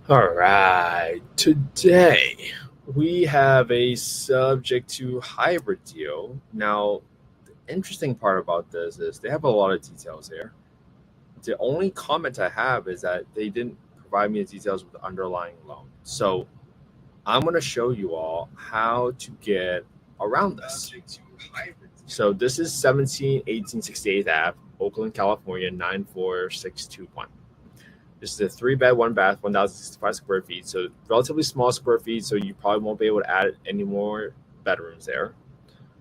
All right. Today we have a subject to hybrid deal. Now, the interesting part about this is they have a lot of details here. The only comment I have is that they didn't provide me the details with the underlying loan. So I'm going to show you all how to get around this. So this is 171868 Ave, Oakland, California, 94621. This is a 3 bed, 1 bath, 1,065 square feet. So relatively small square feet. So you probably won't be able to add any more bedrooms there.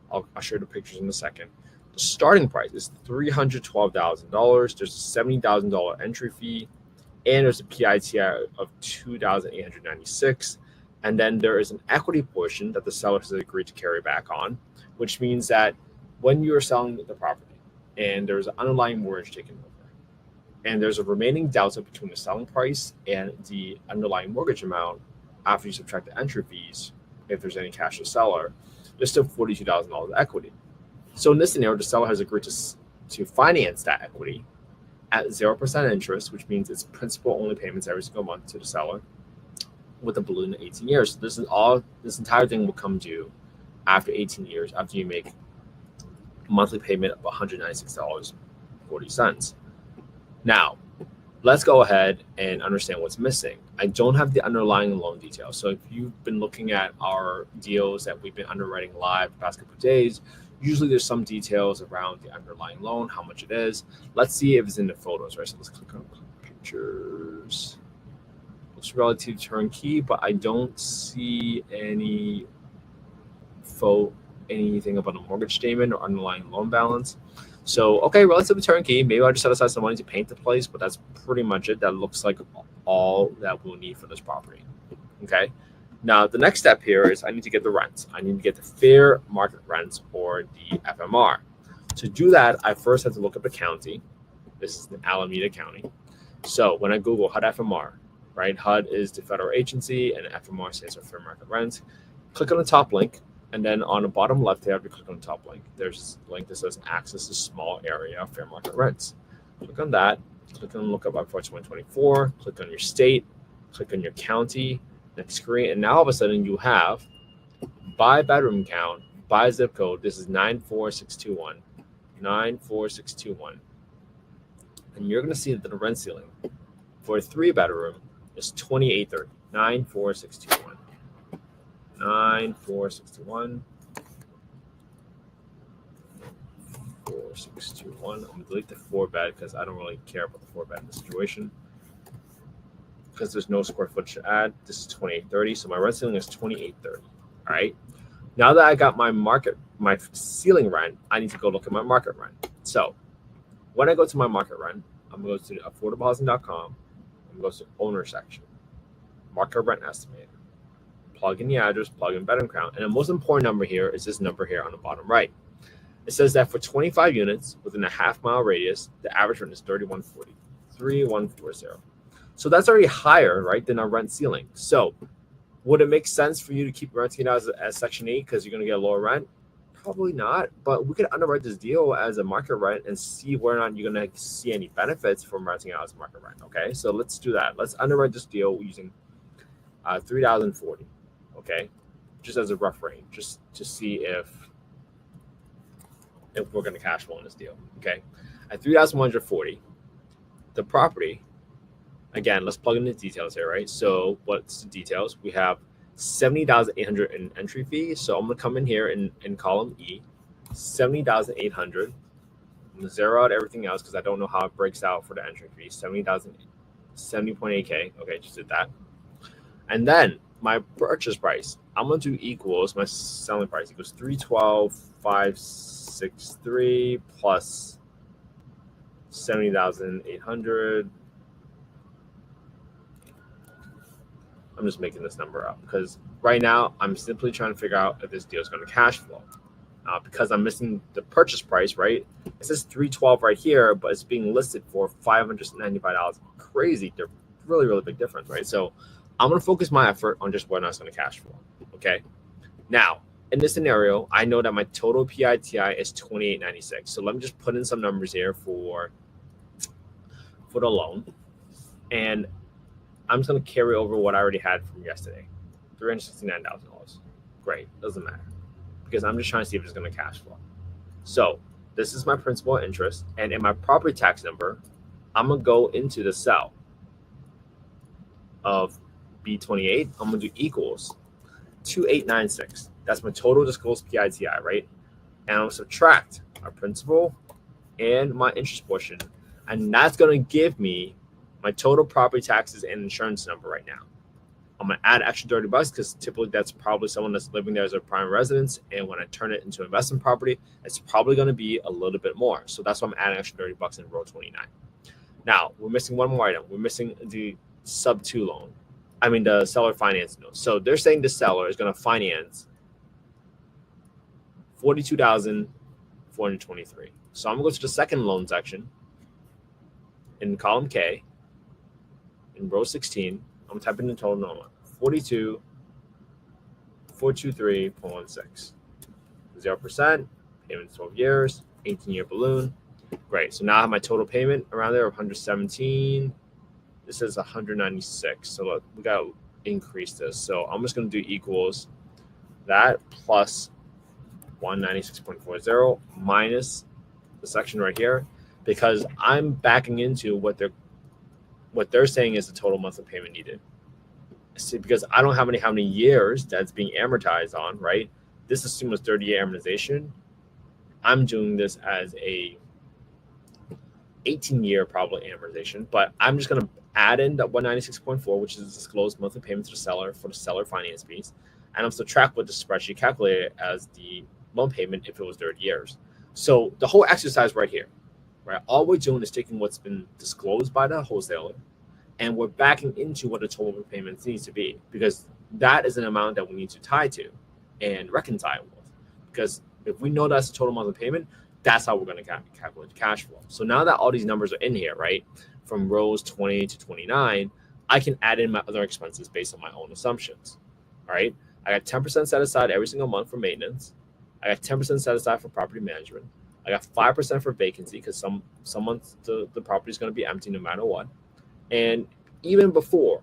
I'll show you the pictures in a second. The starting price is $312,000. There's a $70,000 entry fee, and there's a PITI of 2,896. And then there is an equity portion that the seller has agreed to carry back on, which means that when you're selling the property and there's an underlying mortgage taken over, and there's a remaining delta between the selling price and the underlying mortgage amount after you subtract the entry fees, if there's any cash to seller, there's still $42,000 equity. So in this scenario, the seller has agreed to finance that equity at 0% interest, which means it's principal only payments every single month to the seller with a balloon in 18 years. So this entire thing will come due after 18 years, after you make a monthly payment of $196.40. Now, let's go ahead and understand what's missing. I don't have the underlying loan details. So if you've been looking at our deals that we've been underwriting live the past couple of days, usually there's some details around the underlying loan, how much it is. Let's see if it's in the photos, right? So let's click on pictures. It's relative turnkey, but I don't see anything about a mortgage statement or underlying loan balance. So, okay, relatively turnkey. Maybe I'll just set aside some money to paint the place, but that's pretty much it. That looks like all that we'll need for this property. Okay. Now, the next step here is I need to get the rents. I need to get the fair market rents, or the FMR. To do that, I first have to look up a county. This is in Alameda County. So when I Google HUD FMR, right? HUD is the federal agency, and FMR stands for fair market rent. Click on the top link. And then on the bottom left here, if you click on the top link, there's a link that says access to small area fair market rents. Click on that. Click on look up by 2024. Click on your state. Click on your county. Next screen. And now all of a sudden you have by bedroom count, by zip code. This is 94621. 94621. And you're going to see that the rent ceiling for a 3-bedroom is 2830. 94621. 94621. 4621. I'm gonna delete the 4-bed because I don't really care about the 4-bed in this situation, because there's no square footage to add. This is 2830, so my rent ceiling is 2830. All right. Now that I got my ceiling rent, I need to go look at my market rent. So when I go to my market rent, I'm gonna go to affordablehousing.com. I'm gonna go to owner section, market rent estimator. Plug in the address, plug in bedroom count, and the most important number here is this number here on the bottom right. It says that for 25 units within a half-mile radius, the average rent is 3140. 3140. So that's already higher, right, than our rent ceiling. So would it make sense for you to keep renting it out as Section 8 because you're going to get a lower rent? Probably not, but we could underwrite this deal as a market rent and see whether or not you're going to see any benefits from renting it out as a market rent, okay? So let's do that. Let's underwrite this deal using 3,040. Okay, just as a rough range, just to see if we're going to cash flow on this deal. Okay, at 3,140, the property. Again, let's plug in the details here, right? So what's the details? We have 70,800 in entry fee. So I'm going to come in here in column E, 70,800. I'm going to zero out everything else because I don't know how it breaks out for the entry fee. 70.8K. Okay, just did that. And then my purchase price, I'm going to do equals my selling price equals 312,563 plus 70,800. I'm just making this number up because right now I'm simply trying to figure out if this deal is going to cash flow. Because I'm missing the purchase price, right? It says 312 right here, but it's being listed for $595. Crazy, they're really, really big difference, right? So I'm going to focus my effort on just whether or not it's going to cash flow. Okay. Now, in this scenario, I know that my total PITI is $28.96. So let me just put in some numbers here for the loan. And I'm just going to carry over what I already had from yesterday, $369,000. Great, doesn't matter, because I'm just trying to see if it's going to cash flow. So this is my principal and interest, and in my property tax number, I'm going to go into the cell of B28. I'm going to do equals 2896. That's my total disclosed PITI, right? And I'll subtract my principal and my interest portion, and that's going to give me my total property taxes and insurance number right now. I'm going to add extra $30 because typically that's probably someone that's living there as a prime residence, and when I turn it into investment property, it's probably going to be a little bit more. So that's why I'm adding extra $30 in row 29. Now we're missing one more item. We're missing the subto loan. I mean the seller finance note. So they're saying the seller is going to finance $42,423. So I'm going to go to the second loan section in column K in row 16. I'm typing in the total number 42,423.16. 0%, payment 12 years, 18-year balloon. Great. So now I have my total payment around there of 117. This is 196. So look, we got to increase this. So I'm just going to do equals that plus 196.40 minus the section right here, because I'm backing into what they're saying is the total monthly payment needed. See, because I don't have how many years that's being amortized on, right? This assumes 30-year amortization. I'm doing this as a 18-year probably amortization, but I'm just going to add in the 196.4, which is the disclosed monthly payment to the seller for the seller finance piece, and I'm subtract what the spreadsheet calculated as the loan payment if it was 30 years. So the whole exercise right here, right? All we're doing is taking what's been disclosed by the wholesaler, and we're backing into what the total payments needs to be, because that is an amount that we need to tie to and reconcile with. Because if we know that's the total monthly payment, that's how we're going to calculate the cash flow. So now that all these numbers are in here, right, from rows 20 to 29, I can add in my other expenses based on my own assumptions. All right, I got 10% set aside every single month for maintenance. I got 10% set aside for property management. I got 5% for vacancy because some months the property is going to be empty no matter what. And even before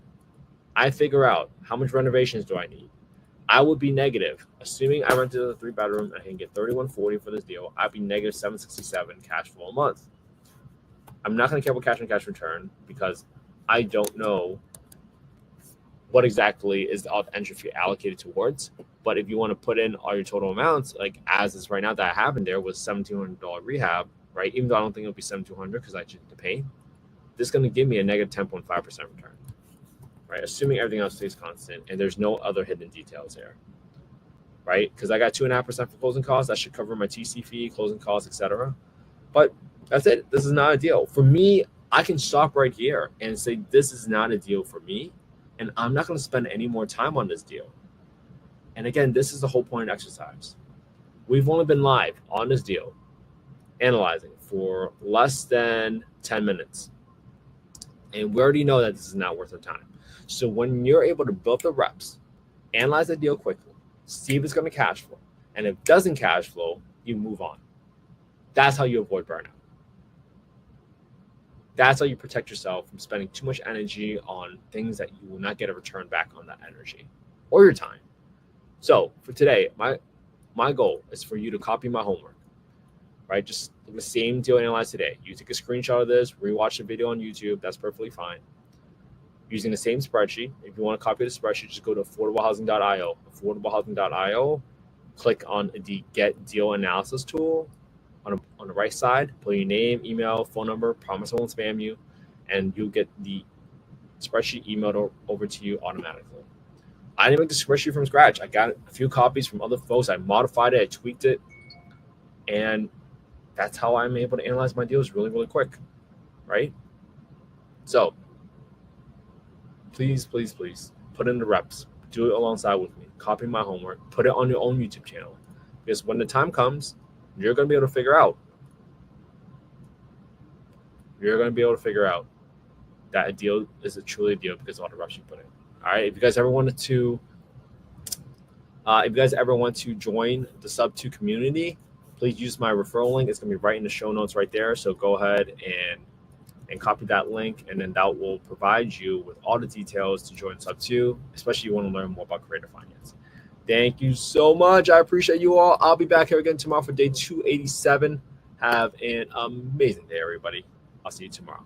I figure out how much renovations do I need, I would be negative. Assuming I rented a 3-bedroom and I can get $3,140 for this deal, I'd be negative $767 cash flow a month. I'm not going to care about cash on cash return because I don't know what exactly is the entry fee allocated towards. But if you want to put in all your total amounts, like as is right now that I have in there was $1,700 rehab, right? Even though I don't think it'll be $7,200 because I took the pay, this is going to give me a negative 10.5% return, right? Assuming everything else stays constant and there's no other hidden details here, right? Because I got 2.5% for closing costs. That should cover my TC fee, closing costs, etc. But that's it. This is not a deal. For me, I can stop right here and say this is not a deal for me, and I'm not going to spend any more time on this deal. And again, this is the whole point of exercise. We've only been live on this deal, analyzing for less than 10 minutes. And we already know that this is not worth our time. So when you're able to build the reps, analyze the deal quickly, see if it's going to cash flow, and if it doesn't cash flow, you move on. That's how you avoid burnout. That's how you protect yourself from spending too much energy on things that you will not get a return back on that energy or your time. So for today, my goal is for you to copy my homework, right? Just the same deal analyzed today. You take a screenshot of this, rewatch the video on YouTube. That's perfectly fine. Using the same spreadsheet. If you want to copy the spreadsheet, just go to affordablehousing.io. Affordablehousing.io. Click on the Get Deal Analysis tool on the right side. Put your name, email, phone number. Promise I won't spam you, and you'll get the spreadsheet emailed over to you automatically. I didn't make the spreadsheet from scratch. I got a few copies from other folks. I modified it. I tweaked it, and that's how I'm able to analyze my deals really, really quick, right? So please, please, please put in the reps. Do it alongside with me. Copy my homework. Put it on your own YouTube channel. Because when the time comes, you're going to be able to figure out. You're going to be able to figure out that a deal is a truly a deal because of all the reps you put in. All right. If you guys ever want to join the Sub2 community, please use my referral link. It's going to be right in the show notes right there. So go ahead and and copy that link, and then that will provide you with all the details to join Sub 2, especially if you want to learn more about creative finance. Thank you so much. I appreciate you all. I'll be back here again tomorrow for day 287. Have an amazing day, everybody. I'll see you tomorrow.